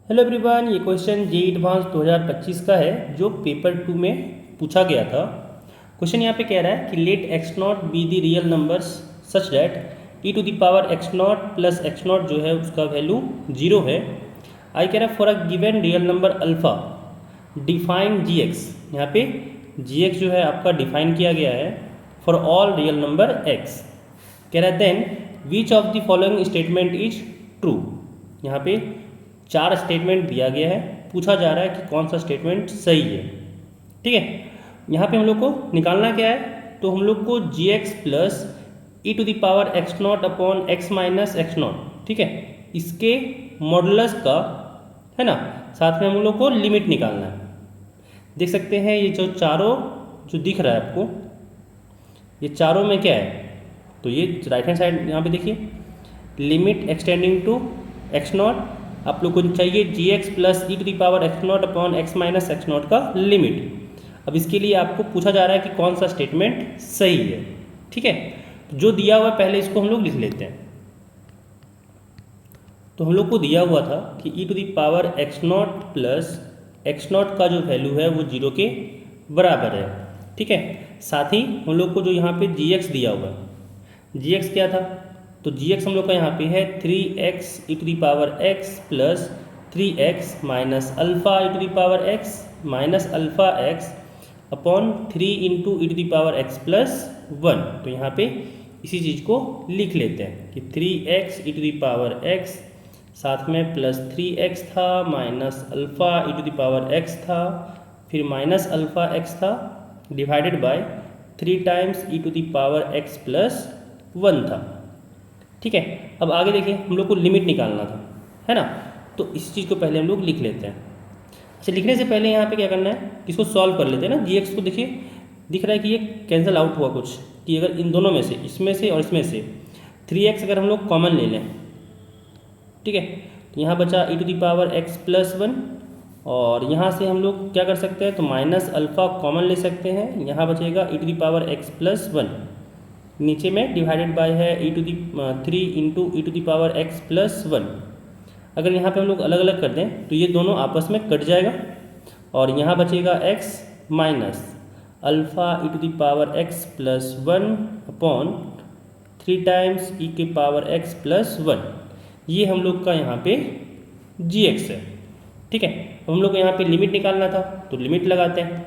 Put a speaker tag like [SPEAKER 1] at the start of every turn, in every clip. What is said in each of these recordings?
[SPEAKER 1] Hello everyone, ये question JEE advance 2025 का है जो पेपर 2 में पूछा गया था। क्वेश्चन यहाँ पे कह रहा है कि let X not be the real numbers such that E to the power X not plus X not जो है उसका वैल्यू 0 है। आई कह रहा है for a given real number alpha define G X. यहाँ पे जी एक्स जो है आपका डिफाइन किया गया है for all real number X. कह रहा है then which of the following statement is true. यहाँ पे 4 स्टेटमेंट दिया गया है, पूछा जा रहा है कि कौन सा स्टेटमेंट सही है। ठीक है, यहाँ पे हम लोग को निकालना क्या है, तो हम लोग को G X plus E to the power X not upon X minus X naught, ठीक है, इसके मॉडुलस का है ना, साथ में हम लोग को लिमिट निकालना है। देख सकते हैं ये जो चारों जो दिख रहा है आपको, ये चारों में क्या है, तो ये राइट हैंड साइड यहाँ पे देखिए limit extending to x naught. आप लोग को चाहिए G X plus E to the power X not upon X minus X naught का लिमिट। अब इसके लिए आपको पूछा जा रहा है कि कौन सा स्टेटमेंट सही है। ठीक है, तो जो दिया हुआ है पहले इसको हम लोग लिख लेते हैं। तो हम लोग को दिया हुआ था कि E to the power X not plus X naught का जो वैल्यू है वो 0 के बराबर है। ठीक है, साथ ही हम लोग को जो यहाँ पे जी एक्स दिया हुआ है, जी एक्स क्या था, तो जी एक्स हम लोग का यहाँ पे है 3x E to the power x plus 3x minus alpha E to the power x minus alpha x upon 3 into E to the power x plus 1। तो यहाँ पे इसी चीज़ को लिख लेते हैं कि 3x E to the power x साथ में प्लस 3x था minus alpha E to the power x था, फिर माइनस अल्फ़ा x था divided by 3 times E to the power x plus 1 था। ठीक है, अब आगे देखिए हम लोग को लिमिट निकालना था, है ना, तो इस चीज़ को पहले हम लोग लिख लेते हैं। अच्छा, लिखने से पहले यहाँ पे क्या करना है, इसको सॉल्व कर लेते हैं ना। जी एक्स को देखिए दिख रहा है कि ये कैंसिल आउट हुआ कुछ, कि अगर इन दोनों में से, इसमें से और इसमें से 3x अगर हम लोग कॉमन ले लें, ठीक है, तो यहाँ बचा E to the power x plus 1, और यहाँ से हम लोग क्या कर सकते हैं, तो माइनस अल्फ़ा कॉमन ले सकते हैं, यहाँ बचेगा E to the power x plus 1, नीचे में डिवाइडेड बाय है E to the 3 into E to the power x plus 1। अगर यहाँ पे हम लोग अलग अलग कर दें तो ये दोनों आपस में कट जाएगा, और यहाँ बचेगा x minus alpha E to the power x plus 1 upon 3 times E के पावर x प्लस 1। ये हम लोग का यहाँ पे जी एक्स है। ठीक है, तो हम लोग को यहाँ पे लिमिट निकालना था, तो लिमिट लगाते हैं।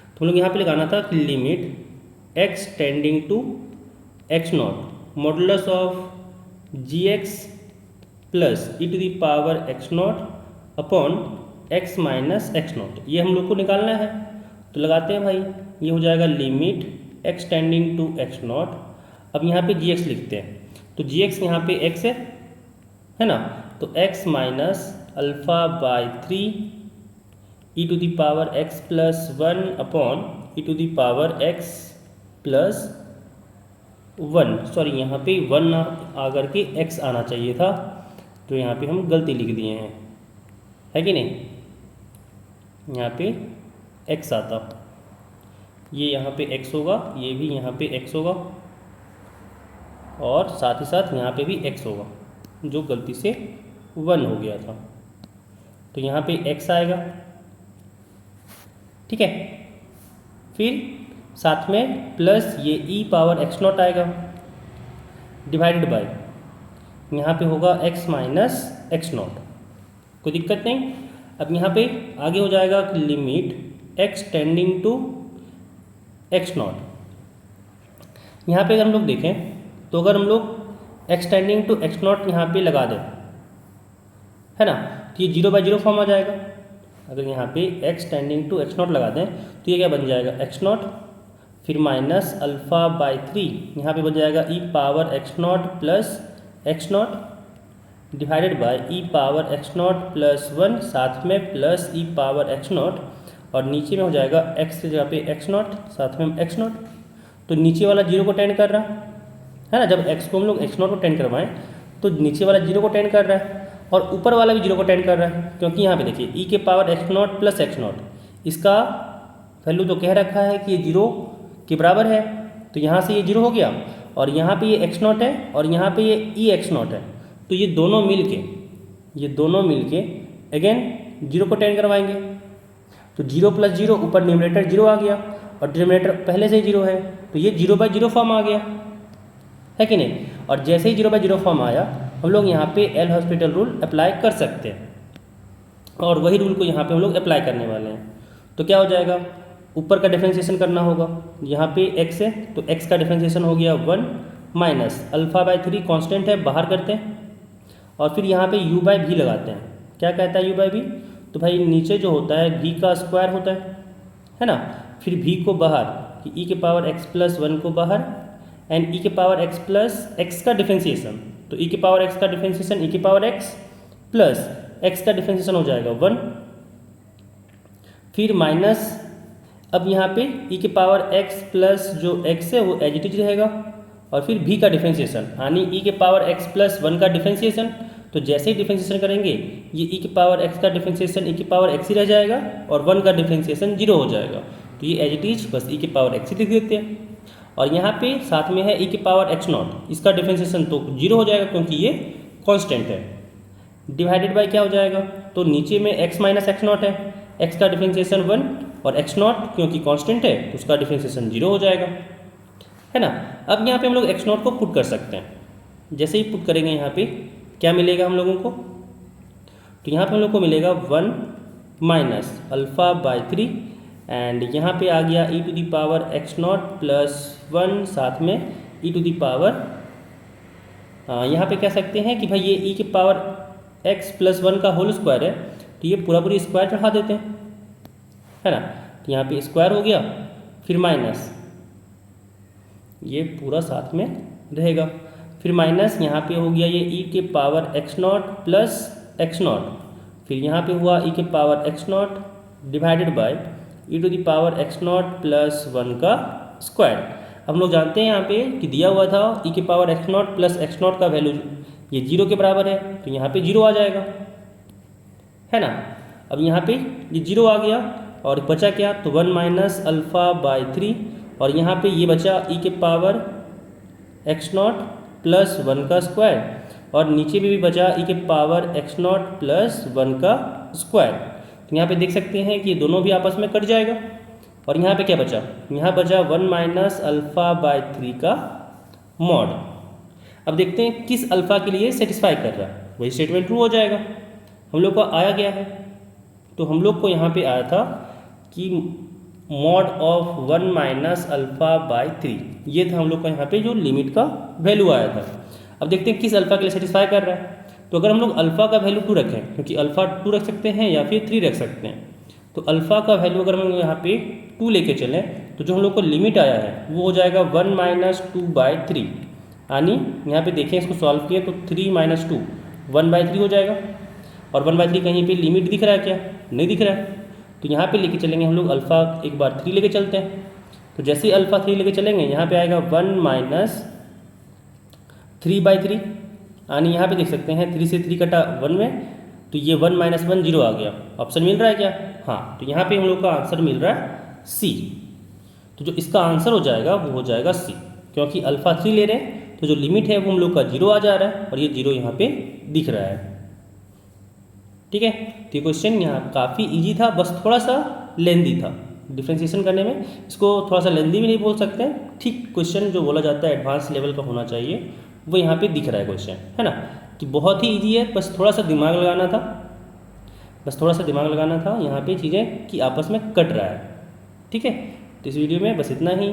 [SPEAKER 1] तो हम लोग यहाँ पे लगाना था कि limit x tending to x not modulus of G X plus E to the power X not upon X minus X not, ये हम लोग को निकालना है। तो लगाते हैं भाई, ये हो जाएगा limit x tending to x not. अब यहाँ पे जी एक्स लिखते हैं, तो जी एक्स यहाँ पे x है ना, तो x minus alpha by 3 E to the power x plus 1 upon E to the power x plus 1, sorry यहाँ पे 1 आकर के x आना चाहिए था, तो यहाँ पे हम गलती लिख दिए हैं, है कि नहीं, यहाँ पे x आता, ये यहाँ पे x होगा, ये भी यहाँ पे x होगा, और साथ ही साथ यहाँ पे भी x होगा, जो गलती से 1 हो गया था, तो यहाँ पे x आएगा। ठीक है, फिर साथ में प्लस ये ई पावर एक्स नॉट आएगा डिवाइडेड बाय, यहाँ पे होगा x माइनस एक्स नॉट, कोई दिक्कत नहीं। अब यहाँ पे आगे हो जाएगा कि limit x tending to x not. यहाँ पे अगर हम लोग देखें तो अगर हम लोग x tending to x not यहाँ पे लगा दें, है ना, तो ये 0/0 फॉर्म आ जाएगा। अगर यहाँ पे x tending to x naught लगा दें तो ये क्या बन जाएगा, एक्स नॉट, फिर माइनस अल्फ़ा बाय 3, यहाँ पे बन जाएगा E power X not plus X naught divided by E power X not plus 1, साथ में plus E power X naught, और नीचे में हो जाएगा एक्स की जगह पे एक्स नॉट, साथ में एक्स नॉट। तो नीचे वाला 0 को टेंड कर रहा है ना, जब x को हम लोग एक्स नॉट को टेंड करवाएं तो नीचे वाला 0 को टेंड कर रहा है, और ऊपर वाला भी 0 को टेंड कर रहा है, क्योंकि यहाँ पे देखिए ई के power X not plus X not, इसका वैल्यू तो कह रखा है कि ये 0 के बराबर है, तो यहाँ से ये 0 हो गया, और यहाँ पे ये एक्स नॉट है, और यहाँ पे ये ई एक्स नॉट है, तो ये दोनों मिल के ये दोनों मिलके अगेन 0 को 10 करवाएंगे, तो 0 + 0 ऊपर न्यूमरेटर 0 आ गया और डिनोमिनेटर पहले से ही 0 है, तो ये 0/0 फॉर्म आ गया है कि नहीं। और जैसे ही 0/0 फॉर्म आया हम लोग यहाँ पे एल हॉस्पिटल रूल अप्लाई कर सकते हैं, और वही रूल को यहाँ पे हम लोग अप्लाई करने वाले हैं। तो क्या हो जाएगा, ऊपर का डिफरेंशिएशन करना होगा, यहाँ पे x है तो x का डिफरेंशिएशन हो गया 1 माइनस α/3 कांस्टेंट है, बाहर करते हैं, और फिर यहाँ पे u/v लगाते हैं। क्या कहता है u/v, तो भाई नीचे जो होता है v का स्क्वायर होता है ना, फिर v को बाहर कि e⁻x+1 को बाहर एंड e⁻x का डिफरेंशिएशन, तो e⁻x का डिफरेंशिएशन e⁻x प्लस x का डिफरेंशिएशन हो जाएगा 1, फिर माइनस, अब यहाँ पे e⁻x प्लस जो x है वो एज इट इज रहेगा, और फिर v का डिफरेंशिएशन यानी e⁻x+1 का डिफरेंशिएशन, तो जैसे ही डिफरेंशिएशन करेंगे ये e⁻x का डिफरेंशिएशन e⁻x ही रह जाएगा और 1 का डिफरेंशिएशन 0 हो जाएगा, तो ये एज इट इज बस e⁻x ही लिख देते हैं। और यहाँ पे साथ में है e⁻x0, इसका डिफरेंशिएशन तो 0 हो जाएगा क्योंकि ये कांस्टेंट है, डिवाइडेड बाय क्या हो जाएगा, तो नीचे में x माइनस x0 है, x का डिफरेंशिएशन 1 और x0 क्योंकि कांस्टेंट है उसका डिफरेंशिएशन 0 हो जाएगा, है ना। अब यहाँ पे हम लोग x0 को पुट कर सकते हैं, जैसे ही पुट करेंगे यहाँ पे क्या मिलेगा हम लोगों को, तो यहाँ पे हम लोग को मिलेगा 1 माइनस α/3 एंड यहाँ पे आ गया e⁻x0 + 1 साथ में यहाँ पे कह सकते हैं कि भाई ये e⁻x+1 का होल स्क्वायर है, तो ये पूरी स्क्वायर चढ़ा देते हैं, है ना। तो यहाँ पे स्क्वायर हो गया, फिर माइनस ये पूरा साथ में रहेगा, फिर माइनस यहाँ पे हो गया ये e⁻x0 + x0, फिर यहाँ पे हुआ e⁻x0 डिवाइडेड बाय e⁻x0 + 1 का स्क्वायर। हम लोग जानते हैं यहाँ पे कि दिया हुआ था e⁻x0 + x0 का वैल्यू ये 0 के बराबर है, तो यहाँ पे 0 आ जाएगा, है ना। अब यहाँ पे ये 0 आ गया और बचा क्या, तो 1 माइनस α/3 और यहाँ पे ये बचा e⁻x0 + 1 का स्क्वायर और नीचे में भी बचा e⁻x0 + 1 का स्क्वायर। तो यहाँ पे देख सकते हैं कि ये दोनों भी आपस में कट जाएगा और यहाँ पे क्या बचा, यहाँ बचा 1 माइनस α/3 का मॉड। अब देखते हैं किस अल्फ़ा के लिए सेटिस्फाई कर रहा है, वही स्टेटमेंट ट्रू हो जाएगा। हम लोग को आया गया है, तो हम लोग को यहाँ पे आया था कि मॉड ऑफ 1 माइनस α/3, ये था हम लोग का यहाँ पे जो लिमिट का वैल्यू आया था। अब देखते हैं किस अल्फ़ा के लिए सेटिस्फाई कर रहा है, तो अगर हम लोग अल्फ़ा का वैल्यू 2 रखें, क्योंकि अल्फ़ा 2 रख सकते हैं या फिर 3 रख सकते हैं, तो अल्फ़ा का वैल्यू अगर हम यहाँ पे 2 लेके चलें तो जो हम लोग को लिमिट आया है वो हो जाएगा 1 माइनस 2/3, यानी यहाँ पे देखें इसको सॉल्व किए तो 3 माइनस 2 1/3 हो जाएगा। और 1/3 कहीं पे लिमिट दिख रहा है क्या, नहीं दिख रहा है, तो यहाँ पे लेके चलेंगे हम लोग अल्फ़ा एक बार 3 लेके चलते हैं, तो जैसे ही अल्फ़ा 3 लेके चलेंगे यहाँ पे आएगा 1 माइनस 3/3, यानी यहाँ पे देख सकते हैं 3 से 3 कटा 1 में, तो ये 1 माइनस 1 0 आ गया। ऑप्शन मिल रहा है क्या, हाँ, तो यहाँ पे हम लोग का आंसर मिल रहा है सी। तो जो इसका आंसर हो जाएगा वो हो जाएगा सी, क्योंकि अल्फ़ा 3 ले रहे हैं तो जो लिमिट है वो हम लोग का 0 आ जा रहा है और ये 0 यहाँ पे दिख रहा है। ठीक है, तो ये क्वेश्चन यहाँ काफ़ी इजी था, बस थोड़ा सा लेंदी था डिफ्रेंशिएशन करने में, इसको थोड़ा सा लेंदी भी नहीं बोल सकते, ठीक क्वेश्चन जो बोला जाता है एडवांस लेवल का होना चाहिए वो यहाँ पे दिख रहा है क्वेश्चन, है ना, कि बहुत ही इजी है, बस थोड़ा सा दिमाग लगाना था, बस थोड़ा सा दिमाग लगाना था यहाँ पे चीज़ें कि आपस में कट रहा है। ठीक है, तो इस वीडियो में बस इतना ही।